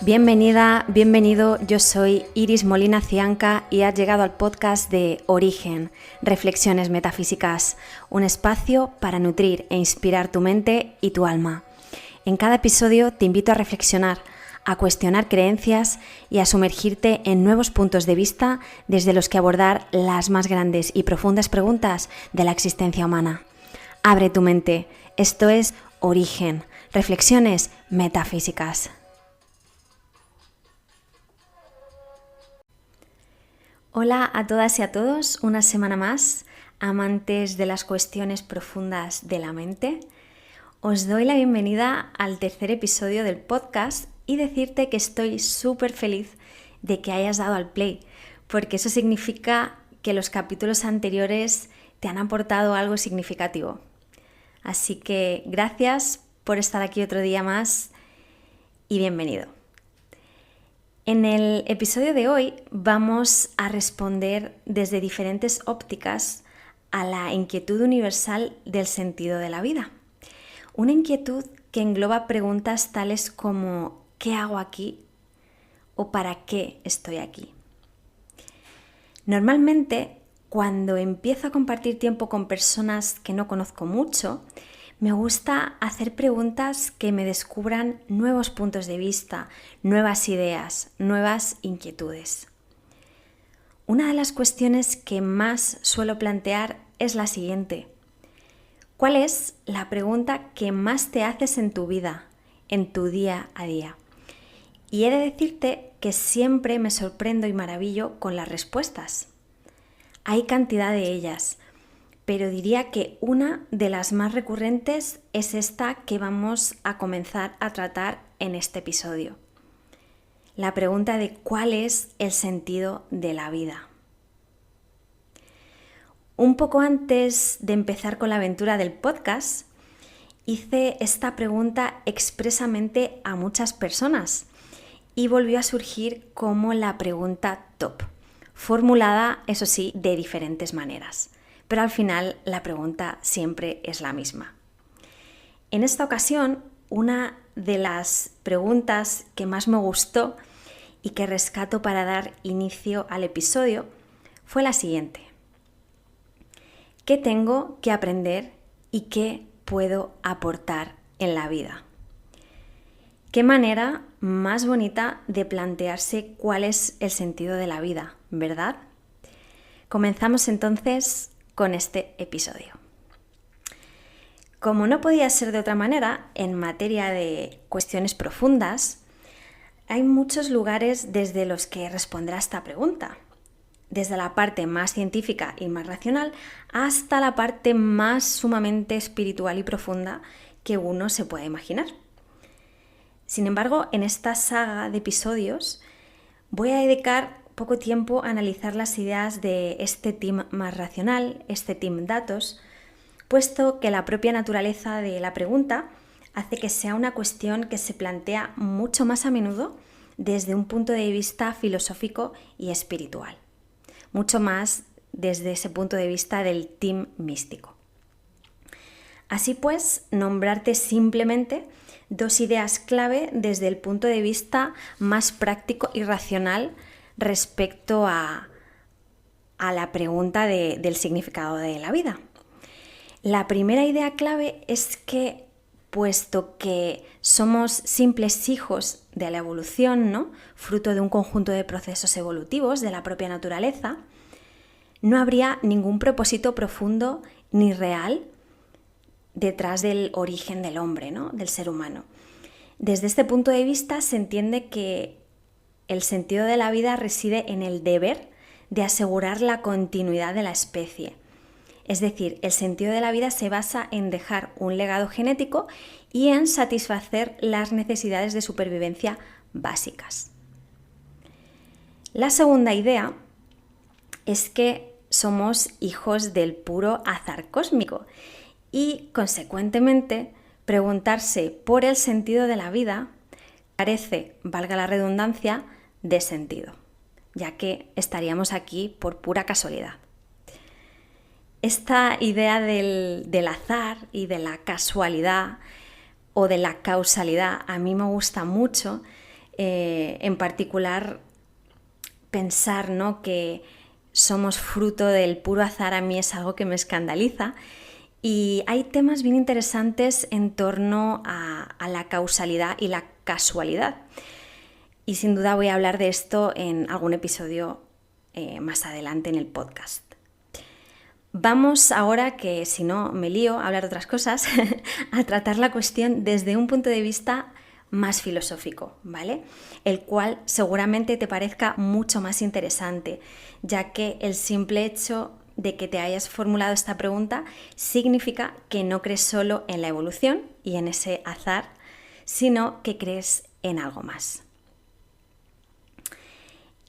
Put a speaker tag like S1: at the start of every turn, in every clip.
S1: Bienvenida, bienvenido, yo soy Iris Molina Cianca y has llegado al podcast de Origen, Reflexiones Metafísicas, un espacio para nutrir e inspirar tu mente y tu alma. En cada episodio te invito a reflexionar, a cuestionar creencias y a sumergirte en nuevos puntos de vista desde los que abordar las más grandes y profundas preguntas de la existencia humana. Abre tu mente, esto es Origen, Reflexiones Metafísicas. Hola a todas y a todos, una semana más, amantes de las cuestiones profundas de la mente. Os doy la bienvenida al tercer episodio del podcast y decirte que estoy súper feliz de que hayas dado al play, porque eso significa que los capítulos anteriores te han aportado algo significativo. Así que gracias por estar aquí otro día más y bienvenido. En el episodio de hoy vamos a responder desde diferentes ópticas a la inquietud universal del sentido de la vida. Una inquietud que engloba preguntas tales como ¿qué hago aquí? ¿O para qué estoy aquí? Normalmente, cuando empiezo a compartir tiempo con personas que no conozco mucho, me gusta hacer preguntas que me descubran nuevos puntos de vista, nuevas ideas, nuevas inquietudes. Una de las cuestiones que más suelo plantear es la siguiente. ¿Cuál es la pregunta que más te haces en tu vida, en tu día a día? Y he de decirte que siempre me sorprendo y maravillo con las respuestas. Hay cantidad de ellas, pero diría que una de las más recurrentes es esta que vamos a comenzar a tratar en este episodio. La pregunta de ¿cuál es el sentido de la vida? Un poco antes de empezar con la aventura del podcast, hice esta pregunta expresamente a muchas personas y volvió a surgir como la pregunta top, formulada, eso sí, de diferentes maneras. Pero al final la pregunta siempre es la misma. En esta ocasión, una de las preguntas que más me gustó y que rescato para dar inicio al episodio fue la siguiente. ¿Qué tengo que aprender y qué puedo aportar en la vida? Qué manera más bonita de plantearse cuál es el sentido de la vida, ¿verdad? Comenzamos entonces con este episodio. Como no podía ser de otra manera, en materia de cuestiones profundas, hay muchos lugares desde los que responder a esta pregunta, desde la parte más científica y más racional hasta la parte más sumamente espiritual y profunda que uno se pueda imaginar. Sin embargo, en esta saga de episodios voy a dedicar poco tiempo a analizar las ideas de este team más racional, este team datos, puesto que la propia naturaleza de la pregunta hace que sea una cuestión que se plantea mucho más a menudo desde un punto de vista filosófico y espiritual, mucho más desde ese punto de vista del team místico. Así pues, nombrarte simplemente dos ideas clave desde el punto de vista más práctico y racional respecto a la pregunta del significado de la vida. La primera idea clave es que, puesto que somos simples hijos de la evolución, ¿no? Fruto de un conjunto de procesos evolutivos de la propia naturaleza, no habría ningún propósito profundo ni real detrás del origen del hombre, ¿no? Del ser humano. Desde este punto de vista se entiende que el sentido de la vida reside en el deber de asegurar la continuidad de la especie. Es decir, el sentido de la vida se basa en dejar un legado genético y en satisfacer las necesidades de supervivencia básicas. La segunda idea es que somos hijos del puro azar cósmico y, consecuentemente, preguntarse por el sentido de la vida carece, valga la redundancia, de sentido, ya que estaríamos aquí por pura casualidad. Esta idea del azar y de la casualidad o de la causalidad a mí me gusta mucho en particular pensar, ¿no?, que somos fruto del puro azar, a mí es algo que me escandaliza. Y hay temas bien interesantes en torno a la causalidad y la casualidad. Y sin duda voy a hablar de esto en algún episodio más adelante en el podcast. Vamos ahora, que si no me lío a hablar de otras cosas, a tratar la cuestión desde un punto de vista más filosófico, ¿vale? El cual seguramente te parezca mucho más interesante, ya que el simple hecho de que te hayas formulado esta pregunta significa que no crees solo en la evolución y en ese azar, sino que crees en algo más.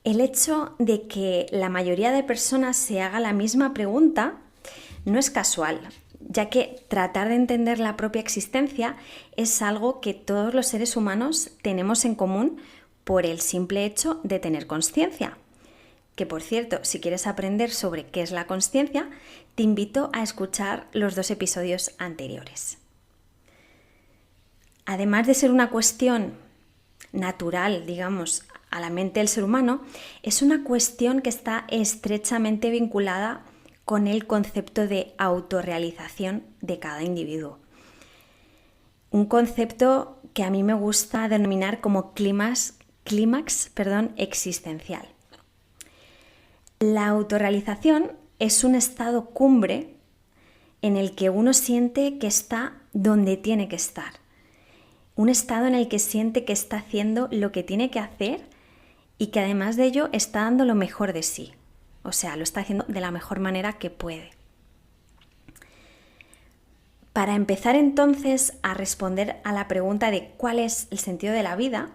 S1: El hecho de que la mayoría de personas se haga la misma pregunta no es casual, ya que tratar de entender la propia existencia es algo que todos los seres humanos tenemos en común por el simple hecho de tener consciencia. Que por cierto, si quieres aprender sobre qué es la consciencia, te invito a escuchar los 2 episodios anteriores. Además de ser una cuestión natural, digamos, a la mente del ser humano, es una cuestión que está estrechamente vinculada con el concepto de autorrealización de cada individuo. Un concepto que a mí me gusta denominar como clímax existencial. La autorrealización es un estado cumbre en el que uno siente que está donde tiene que estar. Un estado en el que siente que está haciendo lo que tiene que hacer y que además de ello está dando lo mejor de sí. O sea, lo está haciendo de la mejor manera que puede. Para empezar entonces a responder a la pregunta de cuál es el sentido de la vida,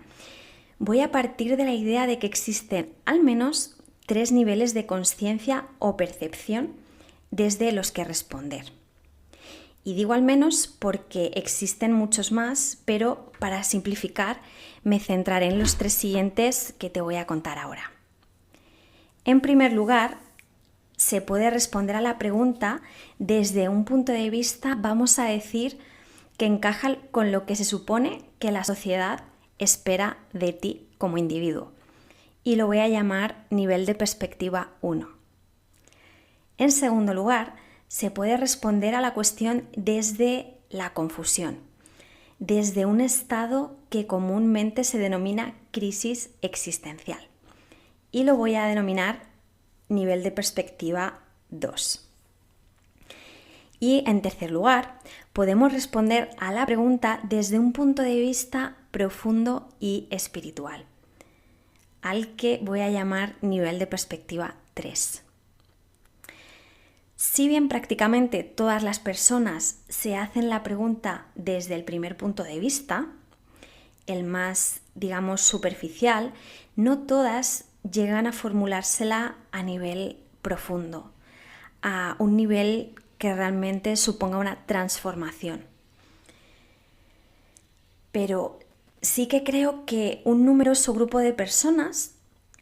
S1: voy a partir de la idea de que existen al menos 3 niveles de conciencia o percepción desde los que responder. Y digo al menos porque existen muchos más, pero para simplificar me centraré en los 3 siguientes que te voy a contar ahora. En primer lugar, se puede responder a la pregunta desde un punto de vista, vamos a decir, que encaja con lo que se supone que la sociedad espera de ti como individuo. Y lo voy a llamar nivel de perspectiva 1. En segundo lugar, se puede responder a la cuestión desde la confusión, desde un estado que comúnmente se denomina crisis existencial. Y lo voy a denominar nivel de perspectiva 2. Y en tercer lugar, podemos responder a la pregunta desde un punto de vista profundo y espiritual, al que voy a llamar nivel de perspectiva 3. Si bien prácticamente todas las personas se hacen la pregunta desde el primer punto de vista, el más, digamos, superficial, no todas llegan a formulársela a nivel profundo, a un nivel que realmente suponga una transformación. Pero sí que creo que un numeroso grupo de personas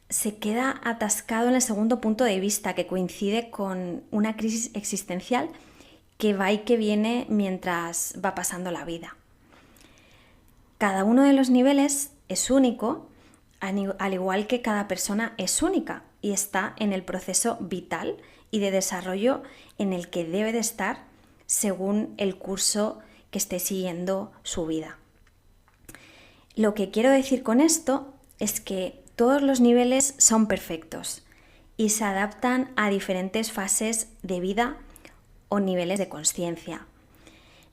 S1: se queda atascado en el segundo punto de vista, que coincide con una crisis existencial que va y que viene mientras va pasando la vida. Cada uno de los niveles es único, al igual que cada persona es única y está en el proceso vital y de desarrollo en el que debe de estar según el curso que esté siguiendo su vida. Lo que quiero decir con esto es que todos los niveles son perfectos y se adaptan a diferentes fases de vida o niveles de conciencia.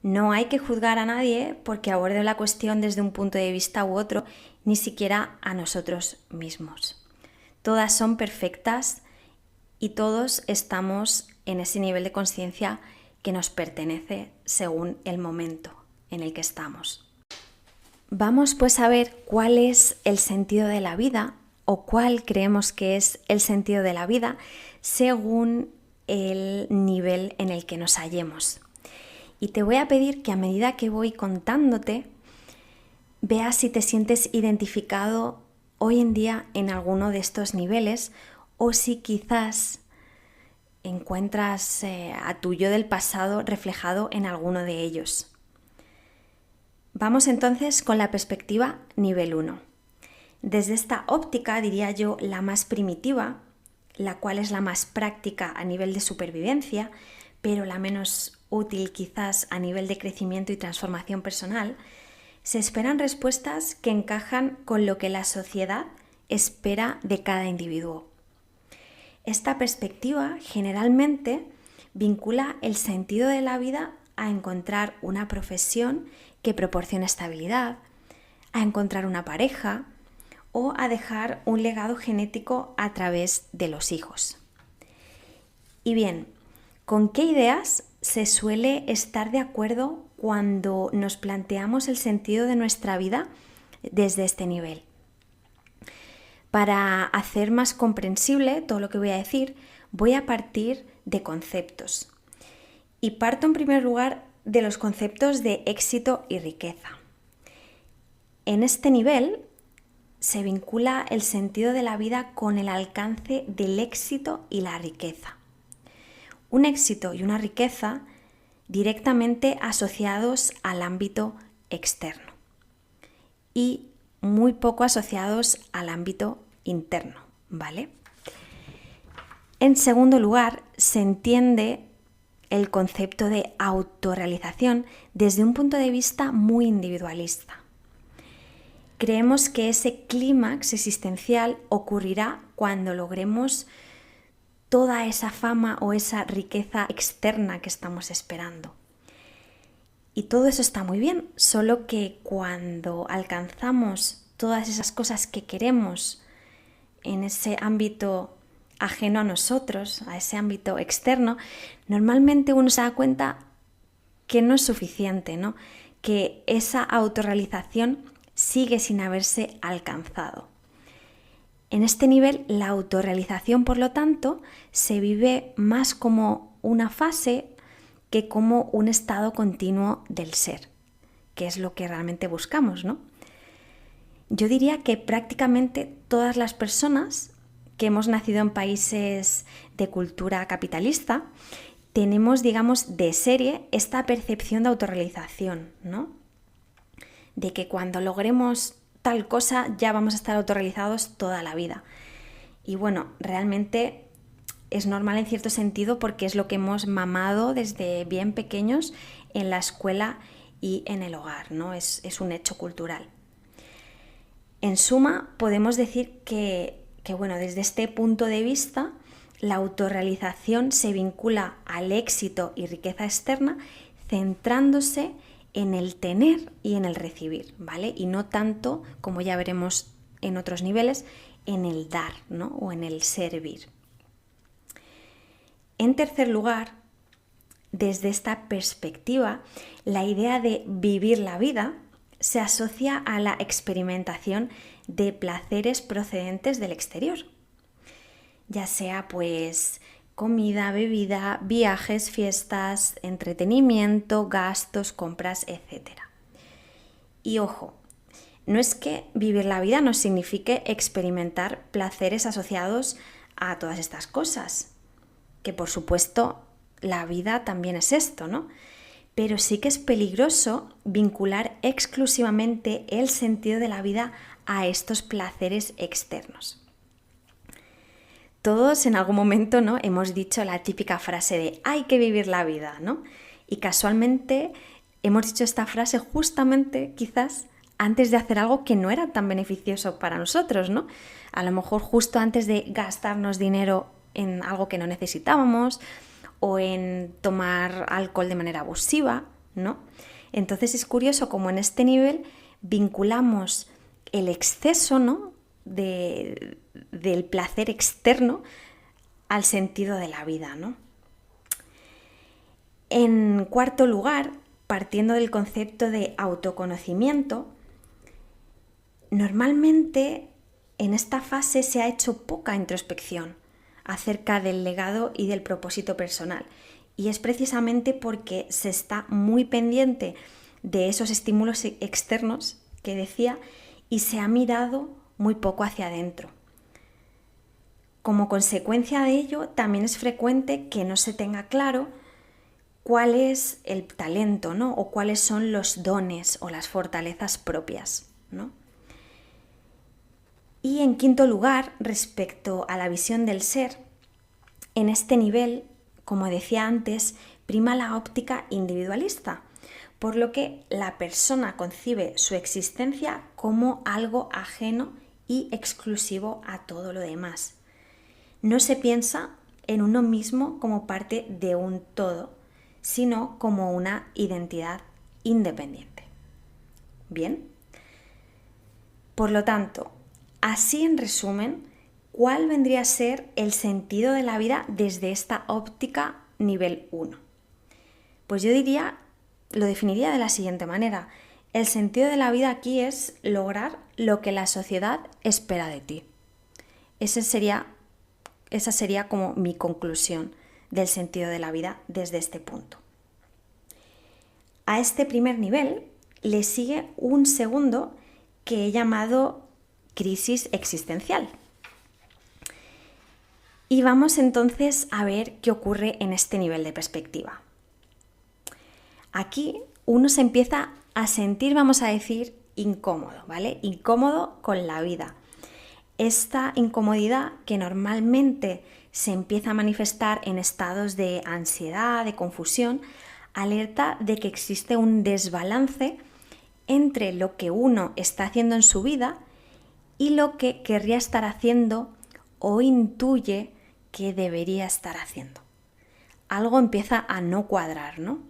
S1: No hay que juzgar a nadie porque aborde la cuestión desde un punto de vista u otro, ni siquiera a nosotros mismos. Todas son perfectas y todos estamos en ese nivel de conciencia que nos pertenece según el momento en el que estamos. Vamos pues a ver cuál es el sentido de la vida o cuál creemos que es el sentido de la vida según el nivel en el que nos hallemos. Y te voy a pedir que a medida que voy contándote, veas si te sientes identificado hoy en día en alguno de estos niveles o si quizás encuentras a tu yo del pasado reflejado en alguno de ellos. Vamos entonces con la perspectiva nivel 1. Desde esta óptica, diría yo, la más primitiva, la cual es la más práctica a nivel de supervivencia, pero la menos útil quizás a nivel de crecimiento y transformación personal, se esperan respuestas que encajan con lo que la sociedad espera de cada individuo. Esta perspectiva generalmente vincula el sentido de la vida a encontrar una profesión que proporcione estabilidad, a encontrar una pareja o a dejar un legado genético a través de los hijos. Y bien, ¿con qué ideas se suele estar de acuerdo cuando nos planteamos el sentido de nuestra vida desde este nivel? Para hacer más comprensible todo lo que voy a decir, voy a partir de conceptos. Y parto en primer lugar de los conceptos de éxito y riqueza. En este nivel se vincula el sentido de la vida con el alcance del éxito y la riqueza. Un éxito y una riqueza directamente asociados al ámbito externo y muy poco asociados al ámbito interno, ¿vale? En segundo lugar, se entiende el concepto de autorrealización desde un punto de vista muy individualista. Creemos que ese clímax existencial ocurrirá cuando logremos toda esa fama o esa riqueza externa que estamos esperando. Y todo eso está muy bien, solo que cuando alcanzamos todas esas cosas que queremos en ese ámbito ajeno a nosotros, a ese ámbito externo, normalmente uno se da cuenta que no es suficiente, ¿no? Que esa autorrealización sigue sin haberse alcanzado. En este nivel, la autorrealización, por lo tanto, se vive más como una fase que como un estado continuo del ser, que es lo que realmente buscamos, ¿no? Yo diría que prácticamente todas las personas que hemos nacido en países de cultura capitalista tenemos, digamos, de serie esta percepción de autorrealización, ¿no? De que cuando logremos tal cosa ya vamos a estar autorrealizados toda la vida. Y bueno, realmente es normal en cierto sentido porque es lo que hemos mamado desde bien pequeños en la escuela y en el hogar, ¿no? Es un hecho cultural. En suma, podemos decir que bueno, desde este punto de vista, la autorrealización se vincula al éxito y riqueza externa centrándose en el tener y en el recibir, ¿vale? Y no tanto, como ya veremos en otros niveles, en el dar, ¿no? O en el servir. En tercer lugar, desde esta perspectiva, la idea de vivir la vida se asocia a la experimentación de placeres procedentes del exterior, ya sea pues comida, bebida, viajes, fiestas, entretenimiento, gastos, compras, etc. Y ojo, no es que vivir la vida no signifique experimentar placeres asociados a todas estas cosas, que por supuesto la vida también es esto, ¿no? Pero sí que es peligroso vincular exclusivamente el sentido de la vida a estos placeres externos. Todos en algún momento, ¿no?, hemos dicho la típica frase de hay que vivir la vida, ¿no? Y casualmente hemos dicho esta frase justamente quizás antes de hacer algo que no era tan beneficioso para nosotros, ¿no? A lo mejor justo antes de gastarnos dinero en algo que no necesitábamos o en tomar alcohol de manera abusiva, ¿no? Entonces es curioso cómo en este nivel vinculamos el exceso, ¿no?, del placer externo al sentido de la vida, ¿no? En cuarto lugar, partiendo del concepto de autoconocimiento, normalmente en esta fase se ha hecho poca introspección acerca del legado y del propósito personal. Y es precisamente porque se está muy pendiente de esos estímulos externos que decía y se ha mirado muy poco hacia adentro. Como consecuencia de ello, también es frecuente que no se tenga claro cuál es el talento, ¿no?, o cuáles son los dones o las fortalezas propias, ¿no? Y en quinto lugar, respecto a la visión del ser, en este nivel, como decía antes, prima la óptica individualista, por lo que la persona concibe su existencia como algo ajeno y exclusivo a todo lo demás. No se piensa en uno mismo como parte de un todo, sino como una identidad independiente. Bien. Por lo tanto, así en resumen, ¿cuál vendría a ser el sentido de la vida desde esta óptica nivel 1? Pues yo lo definiría de la siguiente manera. El sentido de la vida aquí es lograr lo que la sociedad espera de ti. Esa sería como mi conclusión del sentido de la vida desde este punto. A este primer nivel le sigue un segundo que he llamado crisis existencial. Y vamos entonces a ver qué ocurre en este nivel de perspectiva. Aquí uno se empieza a sentir, vamos a decir, incómodo, ¿vale? Incómodo con la vida. Esta incomodidad que normalmente se empieza a manifestar en estados de ansiedad, de confusión, alerta de que existe un desbalance entre lo que uno está haciendo en su vida y lo que querría estar haciendo o intuye que debería estar haciendo. Algo empieza a no cuadrar, ¿no?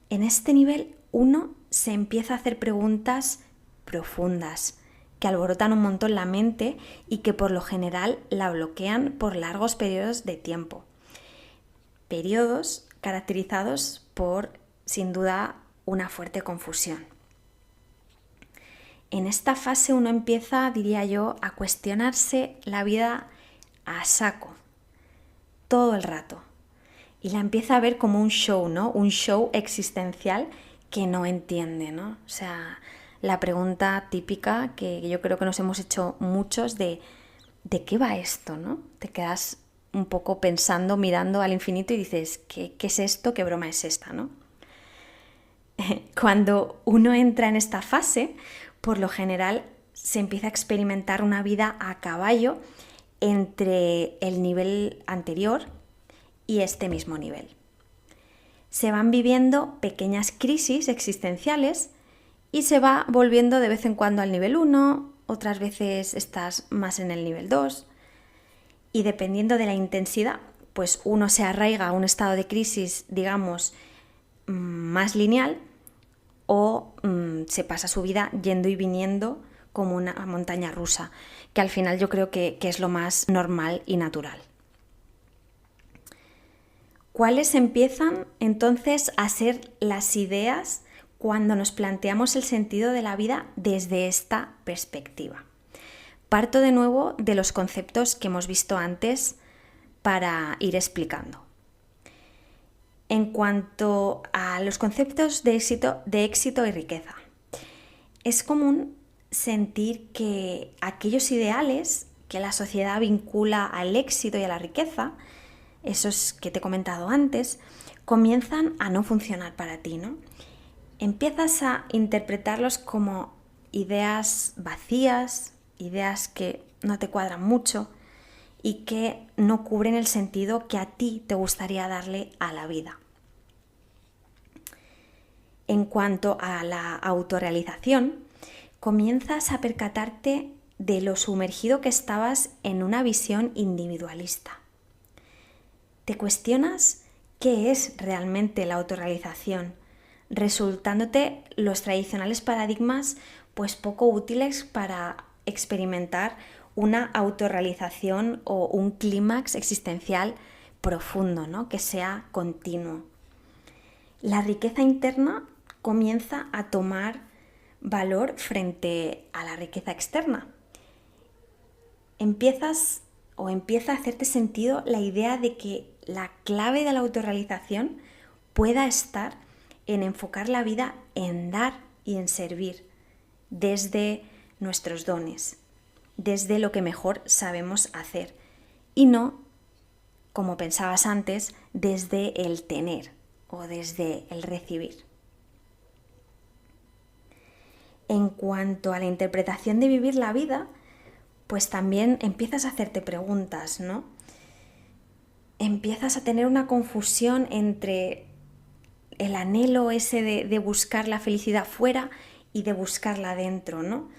S1: En este nivel uno se empieza a hacer preguntas profundas que alborotan un montón la mente y que por lo general la bloquean por largos periodos de tiempo. Periodos caracterizados por, sin duda, una fuerte confusión. En esta fase uno empieza, diría yo, a cuestionarse la vida a saco, todo el rato. Y la empieza a ver como un show, ¿no? Un show existencial que no entiende, ¿no? O sea, la pregunta típica que yo creo que nos hemos hecho muchos ¿de qué va esto, no? Te quedas un poco pensando, mirando al infinito y dices, ¿qué es esto? ¿Qué broma es esta, no? Cuando uno entra en esta fase, por lo general se empieza a experimentar una vida a caballo entre el nivel anterior y este mismo nivel. Se van viviendo pequeñas crisis existenciales y se va volviendo de vez en cuando al nivel 1, otras veces estás más en el nivel 2 y dependiendo de la intensidad, pues uno se arraiga a un estado de crisis, digamos, más lineal o se pasa su vida yendo y viniendo como una montaña rusa, que al final yo creo que es lo más normal y natural. ¿Cuáles empiezan entonces a ser las ideas cuando nos planteamos el sentido de la vida desde esta perspectiva? Parto de nuevo de los conceptos que hemos visto antes para ir explicando. En cuanto a los conceptos de éxito y riqueza, es común sentir que aquellos ideales que la sociedad vincula al éxito y a la riqueza, esos que te he comentado antes, comienzan a no funcionar para ti, ¿no? Empiezas a interpretarlos como ideas vacías, ideas que no te cuadran mucho y que no cubren el sentido que a ti te gustaría darle a la vida. En cuanto a la autorrealización, comienzas a percatarte de lo sumergido que estabas en una visión individualista. Te cuestionas qué es realmente la autorrealización, resultándote los tradicionales paradigmas pues poco útiles para experimentar una autorrealización o un clímax existencial profundo, ¿no? Que sea continuo. La riqueza interna comienza a tomar valor frente a la riqueza externa. Empieza a hacerte sentido la idea de que la clave de la autorrealización pueda estar en enfocar la vida en dar y en servir desde nuestros dones, desde lo que mejor sabemos hacer y no, como pensabas antes, desde el tener o desde el recibir. En cuanto a la interpretación de vivir la vida, pues también empiezas a hacerte preguntas, ¿no? Empiezas a tener una confusión entre el anhelo ese de buscar la felicidad fuera y de buscarla dentro, ¿no?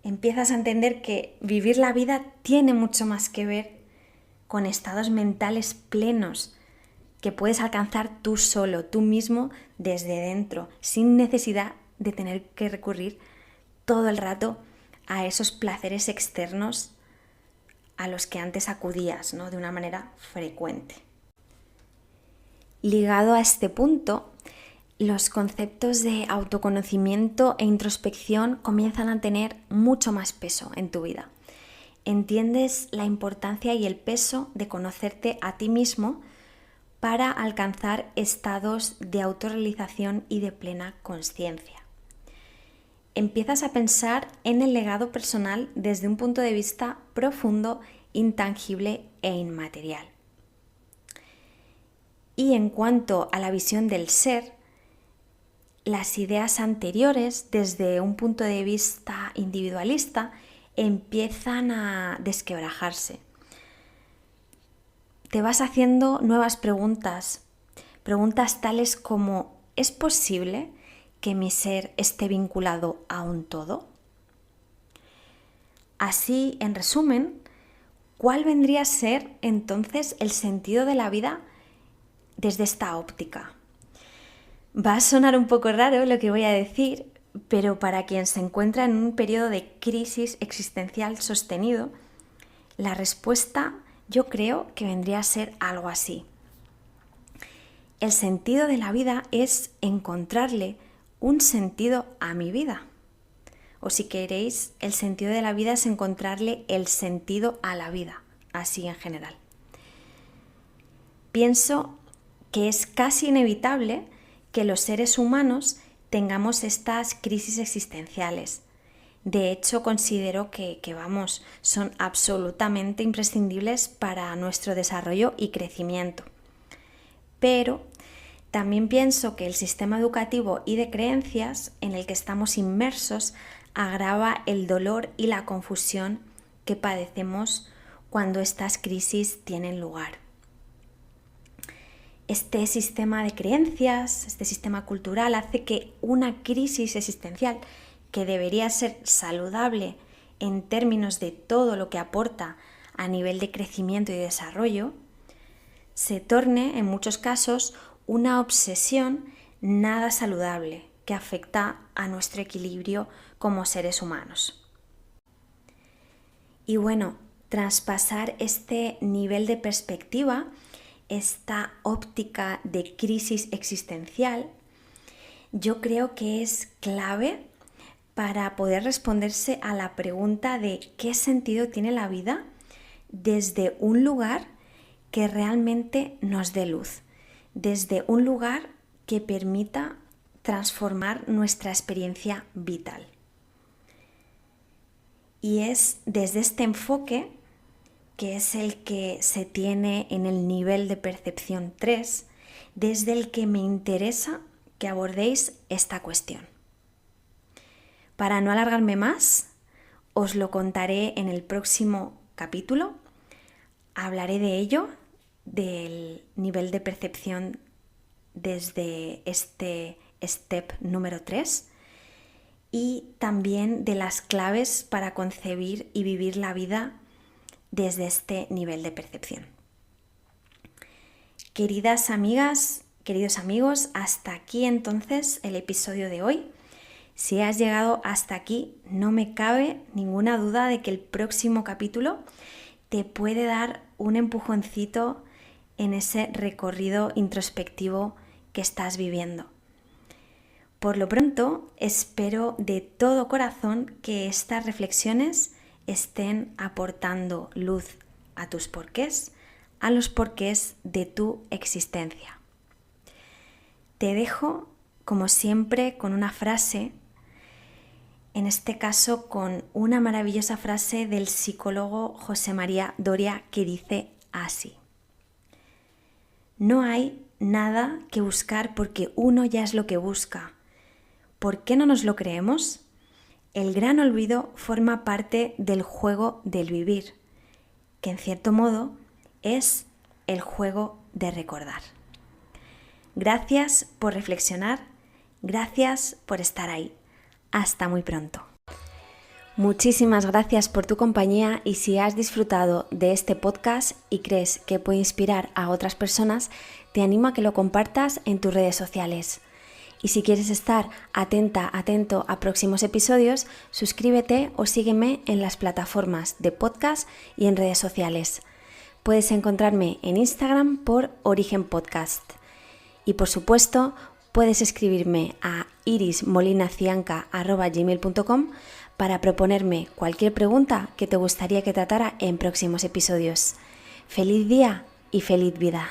S1: Empiezas a entender que vivir la vida tiene mucho más que ver con estados mentales plenos que puedes alcanzar tú solo, tú mismo, desde dentro, sin necesidad de tener que recurrir todo el rato a esos placeres externos a los que antes acudías, ¿no? De una manera frecuente. Ligado a este punto, los conceptos de autoconocimiento e introspección comienzan a tener mucho más peso en tu vida. Entiendes la importancia y el peso de conocerte a ti mismo para alcanzar estados de autorrealización y de plena consciencia. Empiezas a pensar en el legado personal desde un punto de vista profundo, intangible e inmaterial. Y en cuanto a la visión del ser, las ideas anteriores, desde un punto de vista individualista, empiezan a desquebrajarse. Te vas haciendo nuevas preguntas tales como: ¿es posible que mi ser esté vinculado a un todo? Así, en resumen, ¿cuál vendría a ser entonces el sentido de la vida desde esta óptica? Va a sonar un poco raro lo que voy a decir, pero para quien se encuentra en un periodo de crisis existencial sostenido, la respuesta yo creo que vendría a ser algo así. El sentido de la vida es encontrarle un sentido a mi vida. O si queréis, el sentido de la vida es encontrarle el sentido a la vida, así en general. Pienso que es casi inevitable que los seres humanos tengamos estas crisis existenciales. De hecho, considero que son absolutamente imprescindibles para nuestro desarrollo y crecimiento. Pero también pienso que el sistema educativo y de creencias en el que estamos inmersos agrava el dolor y la confusión que padecemos cuando estas crisis tienen lugar. Este sistema de creencias, este sistema cultural, hace que una crisis existencial que debería ser saludable en términos de todo lo que aporta a nivel de crecimiento y desarrollo, se torne en muchos casos una obsesión nada saludable que afecta a nuestro equilibrio como seres humanos. Y bueno, traspasar este nivel de perspectiva, esta óptica de crisis existencial, yo creo que es clave para poder responderse a la pregunta de qué sentido tiene la vida desde un lugar que realmente nos dé luz, desde un lugar que permita transformar nuestra experiencia vital. Y es desde este enfoque, que es el que se tiene en el nivel de percepción 3, desde el que me interesa que abordéis esta cuestión. Para no alargarme más, os lo contaré en el próximo capítulo. Hablaré de ello, del nivel de percepción desde este step número 3 y también de las claves para concebir y vivir la vida desde este nivel de percepción. Queridas amigas, queridos amigos, hasta aquí entonces el episodio de hoy. Si has llegado hasta aquí, no me cabe ninguna duda de que el próximo capítulo te puede dar un empujoncito en ese recorrido introspectivo que estás viviendo. Por lo pronto, espero de todo corazón que estas reflexiones estén aportando luz a tus porqués, a los porqués de tu existencia. Te dejo, como siempre, con una frase, en este caso con una maravillosa frase del psicólogo José María Doria que dice así: no hay nada que buscar porque uno ya es lo que busca. ¿Por qué no nos lo creemos? El gran olvido forma parte del juego del vivir, que en cierto modo es el juego de recordar. Gracias por reflexionar, gracias por estar ahí. Hasta muy pronto. Muchísimas gracias por tu compañía y si has disfrutado de este podcast y crees que puede inspirar a otras personas, te animo a que lo compartas en tus redes sociales. Y si quieres estar atento a próximos episodios, suscríbete o sígueme en las plataformas de podcast y en redes sociales. Puedes encontrarme en Instagram por Origen Podcast. Y por supuesto, puedes escribirme a irismolinacianca@gmail.com para proponerme cualquier pregunta que te gustaría que tratara en próximos episodios. ¡Feliz día y feliz vida!